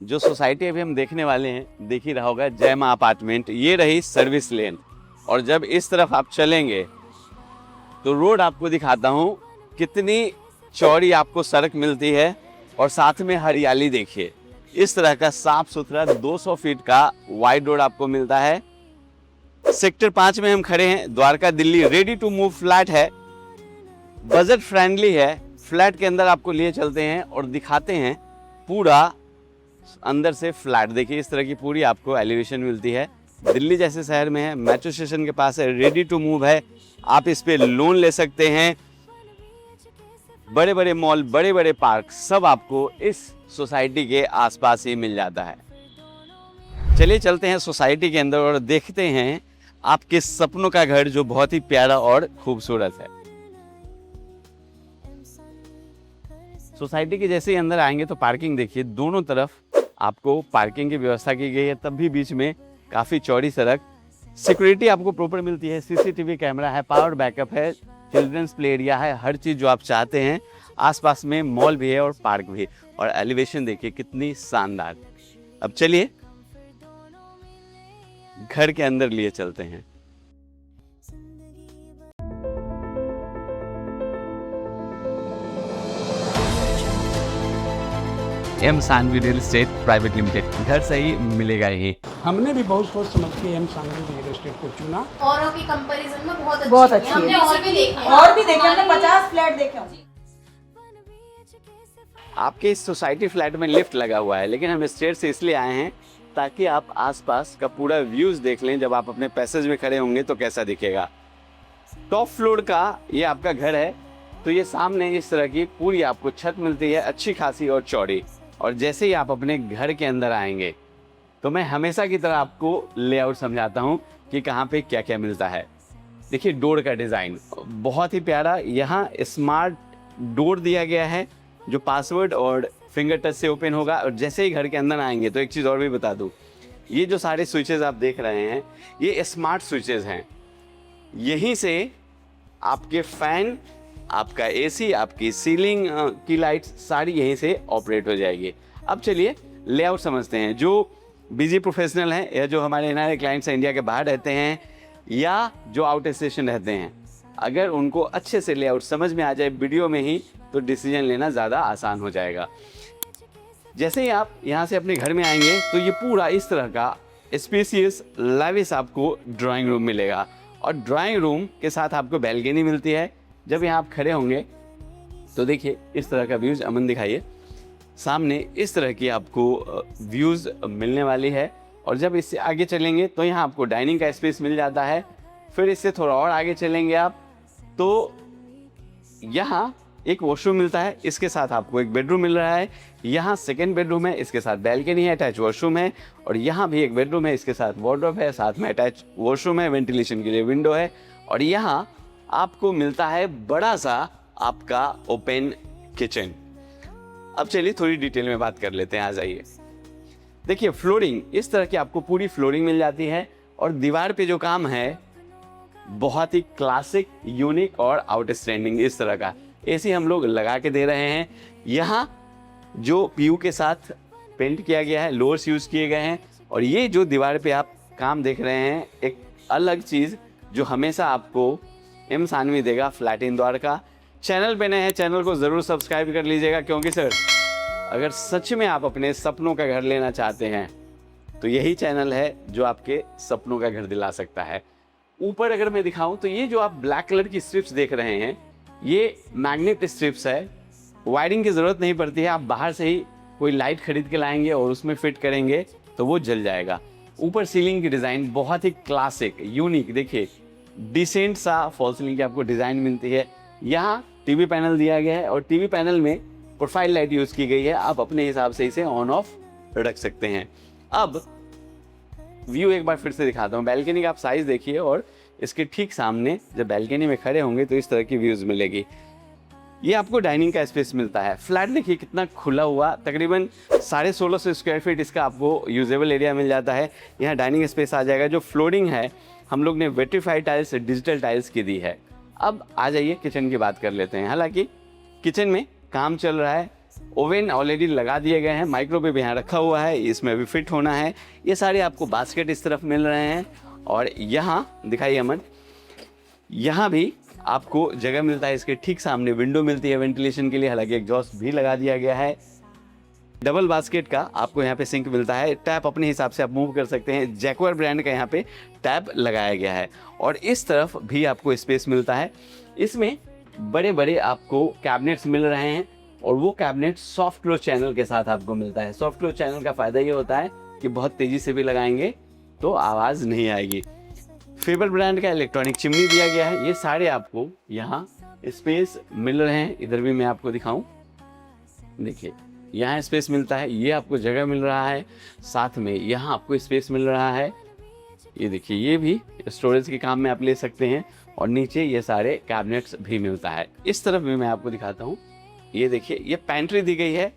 जो सोसाइटी अभी हम देखने वाले हैं, देख ही रहा होगा, जय मां अपार्टमेंट। ये रही सर्विस लेन, और जब इस तरफ आप चलेंगे तो रोड आपको दिखाता हूँ कितनी चौड़ी आपको सड़क मिलती है, और साथ में हरियाली देखिए। इस तरह का साफ सुथरा 200 फीट का वाइड रोड आपको मिलता है। सेक्टर 5 में हम खड़े हैं, Dwarka Delhi. Ready to move flat है, बजट फ्रेंडली है। फ्लैट के अंदर आपको लिए चलते हैं और दिखाते हैं पूरा अंदर से फ्लैट। देखिए इस तरह की पूरी आपको एलिवेशन मिलती है। दिल्ली जैसे शहर में है, मेट्रो स्टेशन के पास है, रेडी टू मूव है। आप इस पे लोन ले सकते हैं। बड़े बड़े मॉल, बड़े बड़े पार्क सब आपको इस सोसाइटी के आसपास ही मिल जाता है। चलिए चलते हैं सोसाइटी के अंदर और देखते हैं आपके सपनों का घर, जो बहुत ही प्यारा और खूबसूरत है। सोसाइटी के जैसे ही अंदर आएंगे तो पार्किंग देखिए, दोनों तरफ आपको पार्किंग की व्यवस्था की गई है, तब भी बीच में काफ़ी चौड़ी सड़क। सिक्योरिटी आपको प्रॉपर मिलती है, सीसीटीवी कैमरा है, पावर बैकअप है, चिल्ड्रंस प्ले एरिया है, हर चीज़ जो आप चाहते हैं। आसपास में मॉल भी है और पार्क भी, और एलिवेशन देखिए कितनी शानदार। अब चलिए घर के अंदर लिए चलते हैं। M Sanvi real estate private limited, घर से ही मिलेगा ही। हमने भी बहुत सोच समझ के एम सानवी रियल एस्टेट को चुना। औरों की कंपैरिजन में बहुत अच्छी है। हमने और भी देखे हैं। और भी देखे, हमने 50 फ्लैट देखे होंगे। आपके इस सोसाइटी फ्लैट में लिफ्ट लगा हुआ है, लेकिन हम स्टेयर से इसलिए आए हैं ताकि आप आसपास का पूरा व्यूज देख लें। जब आप अपने पैसेज में खड़े होंगे तो कैसा दिखेगा। टॉप फ्लोर का ये आपका घर है, तो ये सामने इस तरह की पूरी आपको छत मिलती है, अच्छी खासी और चौड़ी। और जैसे ही आप अपने घर के अंदर आएंगे तो मैं हमेशा की तरह आपको लेआउट समझाता हूँ कि कहाँ पे क्या क्या मिलता है। देखिए डोर का डिज़ाइन बहुत ही प्यारा, यहाँ स्मार्ट डोर दिया गया है जो पासवर्ड और फिंगर टच से ओपन होगा। और जैसे ही घर के अंदर आएंगे तो एक चीज़ और भी बता दूँ, ये जो सारे स्विचेस आप देख रहे हैं ये स्मार्ट स्विचेस हैं। यहीं से आपके फैन, आपका एसी, आपकी सीलिंग की लाइट्स सारी यहीं से ऑपरेट हो जाएगी। अब चलिए लेआउट समझते हैं। जो बिजी प्रोफेशनल हैं या जो हमारे एनआरआई क्लाइंट्स इंडिया के बाहर रहते हैं या जो आउट स्टेशन रहते हैं, अगर उनको अच्छे से लेआउट समझ में आ जाए वीडियो में ही, तो डिसीजन लेना ज़्यादा आसान हो जाएगा। जैसे ही आप यहाँ से अपने घर में आएंगे तो ये पूरा इस तरह का स्पेसियस लाविश आपको ड्राइंग रूम मिलेगा, और ड्राइंग रूम के साथ आपको बैल्कनी मिलती है। जब यहाँ आप खड़े होंगे तो देखिए इस तरह का व्यूज़, अमन दिखाइए, सामने इस तरह की आपको व्यूज़ मिलने वाली है। और जब इससे आगे चलेंगे तो यहाँ आपको डाइनिंग का स्पेस मिल जाता है। फिर इससे थोड़ा और आगे चलेंगे आप तो यहाँ एक वॉशरूम मिलता है, इसके साथ आपको एक बेडरूम मिल रहा है। यहाँ सेकेंड बेडरूम है, इसके साथ बैल्कनी है, अटैच वॉशरूम है। और यहाँ भी एक बेडरूम है, इसके साथ वार्डरोब है, साथ में अटैच वॉशरूम है, वेंटिलेशन के लिए विंडो है। और यहाँ आपको मिलता है बड़ा सा आपका ओपन किचन। अब चलिए थोड़ी डिटेल में बात कर लेते हैं, आ जाइए। देखिए फ्लोरिंग, इस तरह की आपको पूरी फ्लोरिंग मिल जाती है, और दीवार पे जो काम है बहुत ही क्लासिक, यूनिक और आउटस्टैंडिंग इस तरह का। एसी हम लोग लगा के दे रहे हैं। यहाँ जो पीयू के साथ पेंट किया गया है, लोअर्स यूज़ किए गए हैं। और ये जो दीवार पे आप काम देख रहे हैं, एक अलग चीज़ जो हमेशा आपको एम सानवी देगा, फ्लैट इन द्वारका। चैनल पे नए हैं, चैनल को ज़रूर सब्सक्राइब कर लीजिएगा, क्योंकि सर अगर सच में आप अपने सपनों का घर लेना चाहते हैं तो यही चैनल है जो आपके सपनों का घर दिला सकता है। ऊपर अगर मैं दिखाऊं तो ये जो आप ब्लैक कलर की स्ट्रिप्स देख रहे हैं, ये मैग्नेट स्ट्रिप्स है। वायरिंग की ज़रूरत नहीं पड़ती है, आप बाहर से ही कोई लाइट खरीद के लाएंगे और उसमें फिट करेंगे तो वो जल जाएगा। ऊपर सीलिंग की डिज़ाइन बहुत ही क्लासिक, यूनिक, देखिए डिसेंट सा फॉल सीलिंग की आपको डिज़ाइन मिलती है। यहाँ टीवी पैनल दिया गया है और टीवी पैनल में प्रोफाइल लाइट यूज़ की गई है, आप अपने हिसाब से इसे ऑन ऑफ रख सकते हैं। अब व्यू एक बार फिर से दिखाता हूँ। बैल्कनी का आप साइज़ देखिए, और इसके ठीक सामने जब बैल्कनी में खड़े होंगे तो इस तरह की व्यूज़ मिलेगी। ये आपको डाइनिंग का स्पेस मिलता है। फ्लैट देखिए कितना खुला हुआ, तकरीबन 1650 स्क्वायर फीट इसका आपको यूजेबल एरिया मिल जाता है। यहाँ डाइनिंग स्पेस आ जाएगा। जो फ्लोरिंग है हम लोग ने वेट्रीफाइड टाइल्स, डिजिटल टाइल्स की दी है। अब आ जाइए किचन की बात कर लेते हैं। हालांकि किचन में काम चल रहा है, ओवन ऑलरेडी लगा दिए गए हैं, माइक्रोवेव यहाँ रखा हुआ है, इसमें अभी फिट होना है। ये सारे आपको बास्केट इस तरफ मिल रहे हैं और यहाँ दिखाइए अमन, यहाँ भी आपको जगह मिलता है। इसके ठीक सामने विंडो मिलती है वेंटिलेशन के लिए, हालांकि एग्जॉस्ट भी लगा दिया गया है। डबल बास्केट का आपको यहाँ पे सिंक मिलता है, टैप अपने हिसाब से आप मूव कर सकते हैं। जैक्वार ब्रांड का यहाँ पे टैप लगाया गया है और इस तरफ भी आपको स्पेस मिलता है। इसमें बड़े बड़े आपको कैबिनेट्स मिल रहे हैं और वो कैबिनेट सॉफ्ट क्लोज चैनल के साथ आपको मिलता है। सॉफ्ट क्लोज चैनल का फ़ायदा ये होता है कि बहुत तेज़ी से भी लगाएंगे तो आवाज़ नहीं आएगी। फेबर ब्रांड का इलेक्ट्रॉनिक चिमनी दिया गया है। ये सारे आपको यहाँ स्पेस मिल रहे हैं। इधर भी मैं आपको दिखाऊं, देखिए यहाँ स्पेस मिलता है, ये आपको जगह मिल रहा है, साथ में यहाँ आपको स्पेस मिल रहा है। ये देखिए ये भी स्टोरेज के काम में आप ले सकते हैं और नीचे ये सारे कैबिनेट्स भी मिलता है। इस तरफ भी मैं आपको दिखाता हूँ, ये देखिए ये पैंट्री दी गई है,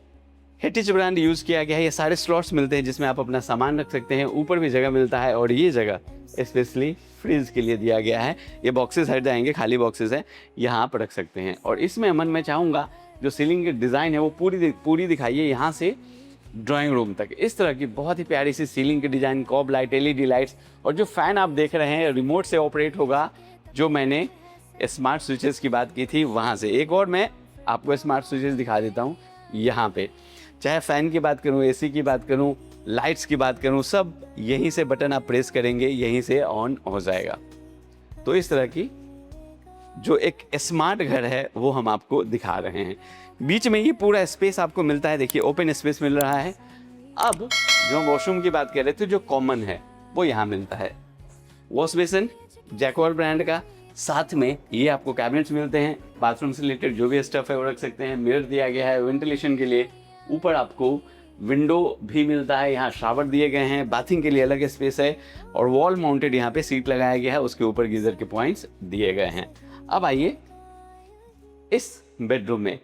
हेटिच ब्रांड यूज़ किया गया है। ये सारे स्लॉट्स मिलते हैं जिसमें आप अपना सामान रख सकते हैं, ऊपर भी जगह मिलता है और ये जगह स्पेशली फ्रिज के लिए दिया गया है। ये बॉक्सेस हट जाएंगे, खाली बॉक्सेस हैं, यहाँ आप रख सकते हैं। और इसमें अमन मैं चाहूँगा जो सीलिंग की डिज़ाइन है वो पूरी दिखाइए, यहाँ से ड्राइंग रूम तक। इस तरह की बहुत ही प्यारी सी सीलिंग की design, COB light, LED lights और जो फ़ैन आप देख रहे हैं रिमोट से ऑपरेट होगा, जो मैंने स्मार्ट स्विचेस की बात की थी वहाँ से। एक और मैं आपको स्मार्ट स्विचेस दिखा देता हूँ यहाँ पे, चाहे फ़ैन की बात करूँ, AC की बात करूँ, लाइट्स की बात करूँ, सब यहीं से बटन आप प्रेस करेंगे, यहीं से ऑन हो जाएगा। तो इस तरह की जो एक स्मार्ट घर है वो हम आपको दिखा रहे हैं। बीच में ये पूरा स्पेस आपको मिलता है, देखिए ओपन स्पेस मिल रहा है। अब जो वॉशरूम की बात कर रहे थे, जो कॉमन है वो यहाँ मिलता है। वॉश बेसिन जैक्वार ब्रांड का, साथ में ये आपको कैबिनेट्स मिलते हैं, बाथरूम से रिलेटेड जो भी स्टफ है वो रख सकते हैं। मिरर दिया गया है वेंटिलेशन के लिए, ऊपर आपको विंडो भी मिलता है, यहाँ शावर दिए गए हैं, बाथिंग के लिए अलग स्पेस है और वॉल माउंटेड यहाँ पे सीट लगाया गया है, उसके ऊपर गीजर के पॉइंट्स दिए गए हैं। अब आइए इस बेडरूम में,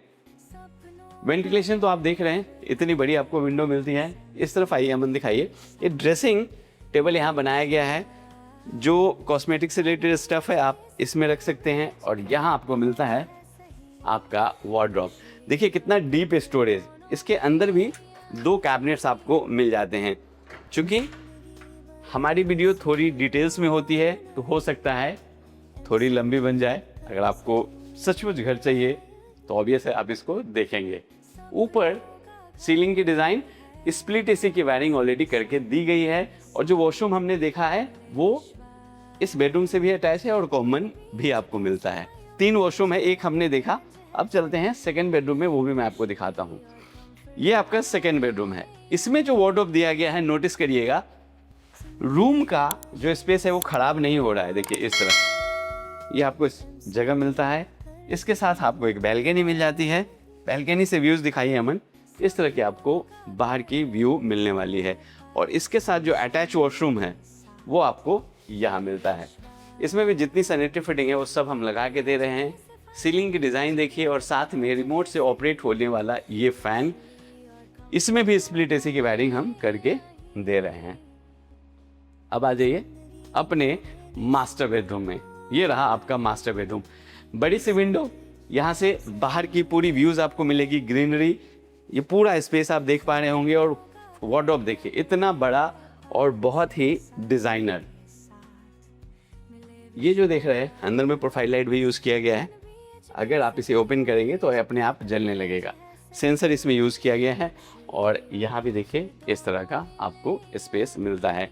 वेंटिलेशन तो आप देख रहे हैं, इतनी बड़ी आपको विंडो मिलती है। इस तरफ आइए अमन दिखाइए, ये ड्रेसिंग टेबल यहाँ बनाया गया है, जो कॉस्मेटिक से रिलेटेड स्टफ है आप इसमें रख सकते हैं। और यहाँ आपको मिलता है आपका वार्डरोब, देखिए कितना डीप स्टोरेज। इसके अंदर भी 2 कैबिनेट्स आपको मिल जाते हैं। चूँकि हमारी वीडियो थोड़ी डिटेल्स में होती है तो हो सकता है थोड़ी लंबी बन जाए। अगर आपको सचमुच घर चाहिए तो ऑब्वियस है आप इसको देखेंगे। ऊपर सीलिंग की डिज़ाइन स्प्लिट AC की वायरिंग ऑलरेडी करके दी गई है और जो वॉशरूम हमने देखा है वो इस बेडरूम से भी अटैच है और कॉमन भी आपको मिलता है। 3 वॉशरूम है, एक हमने देखा। अब चलते हैं सेकेंड बेडरूम में, वो भी मैं आपको दिखाता हूँ। ये आपका सेकेंड बेडरूम है। इसमें जो वार्डरोब दिया गया है, नोटिस करिएगा रूम का जो स्पेस है वो खराब नहीं हो रहा है। देखिए इस तरह ये आपको जगह मिलता है, इसके साथ आपको एक बैल्कनी मिल जाती है। बैल्कनी से व्यूज़ दिखाइए अमन, इस तरह की आपको बाहर की व्यू मिलने वाली है। और इसके साथ जो अटैच वॉशरूम है वो आपको यहाँ मिलता है। इसमें भी जितनी सैनिटरी फिटिंग है वो सब हम लगा के दे रहे हैं। सीलिंग की डिज़ाइन देखिए और साथ में रिमोट से ऑपरेट होने वाला ये फ़ैन, इसमें भी स्प्लिट AC की वायरिंग हम करके दे रहे हैं। अब आ जाइए अपने मास्टर बेडरूम में। ये रहा आपका मास्टर बेडरूम, बड़ी सी विंडो, यहाँ से बाहर की पूरी व्यूज़ आपको मिलेगी, ग्रीनरी, ये पूरा स्पेस आप देख पा रहे होंगे। और वार्डरोब देखिए इतना बड़ा और बहुत ही डिज़ाइनर। ये जो देख रहे हैं अंदर में प्रोफाइल लाइट भी यूज़ किया गया है, अगर आप इसे ओपन करेंगे तो अपने आप जलने लगेगा। सेंसर इसमें यूज़ किया गया है और यहाँ भी देखिए इस तरह का आपको स्पेस मिलता है।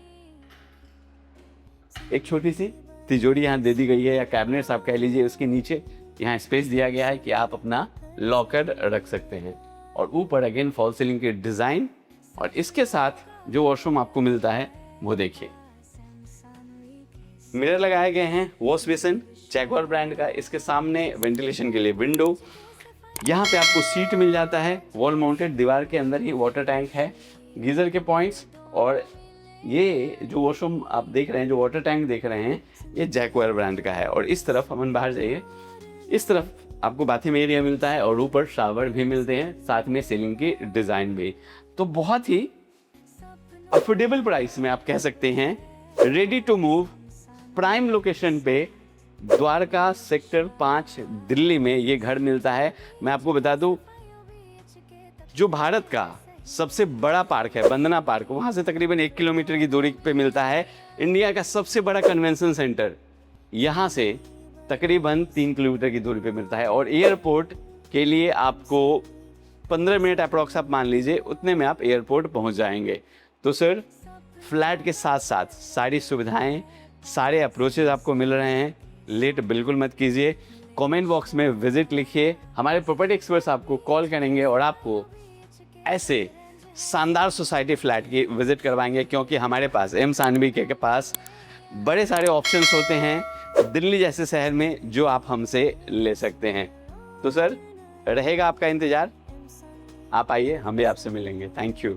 एक छोटी सी तिजोरी यहाँ दे दी गई है या कैबिनेट्स आप कह लीजिए, उसके नीचे यहाँ स्पेस दिया गया है कि आप अपना लॉकर रख सकते हैं। और ऊपर अगेन फॉल सीलिंग की डिज़ाइन और इसके साथ जो वॉशरूम आपको मिलता है वो देखिए, मिरर लगाए गए हैं, वॉश बेसिन जैक्वार ब्रांड का, इसके सामने वेंटिलेशन के लिए विंडो, यहाँ पे आपको सीट मिल जाता है, वॉल माउंटेड, दीवार के अंदर ही वाटर टैंक है, गीजर के पॉइंट्स। और ये जो वॉशरूम आप देख रहे हैं, जो वाटर टैंक देख रहे हैं, ये जैक्वार ब्रांड का है। और इस तरफ हम बाहर जाइए, इस तरफ आपको बाथरूम एरिया मिलता है और ऊपर शावर भी मिलते हैं, साथ में सीलिंग की डिज़ाइन भी। तो बहुत ही अफोर्डेबल प्राइस में आप कह सकते हैं, ready to move, prime location पे द्वारका सेक्टर 5 दिल्ली में ये घर मिलता है। मैं आपको बता दूं जो भारत का सबसे बड़ा पार्क है वंदना पार्क, वहाँ से तकरीबन 1 किलोमीटर की दूरी पे मिलता है इंडिया का सबसे बड़ा कन्वेंशन सेंटर, यहाँ से तकरीबन 3 किलोमीटर की दूरी पे मिलता है। और एयरपोर्ट के लिए आपको 15 मिनट अप्रॉक्स आप मान लीजिए, उतने में आप एयरपोर्ट पहुँच जाएंगे। तो सर फ्लैट के साथ साथ सारी सुविधाएं, सारे अप्रोचेज आपको मिल रहे हैं। लेट बिल्कुल मत कीजिए, कमेंट बॉक्स में विजिट लिखिए, हमारे प्रॉपर्टी एक्सपर्ट्स आपको कॉल करेंगे और आपको ऐसे शानदार सोसाइटी फ्लैट की विजिट करवाएंगे, क्योंकि हमारे पास एम सानवी के पास बड़े सारे ऑप्शंस होते हैं दिल्ली जैसे शहर में जो आप हमसे ले सकते हैं। तो सर रहेगा आपका इंतज़ार, आप आइए, हम भी आपसे मिलेंगे। Thank you.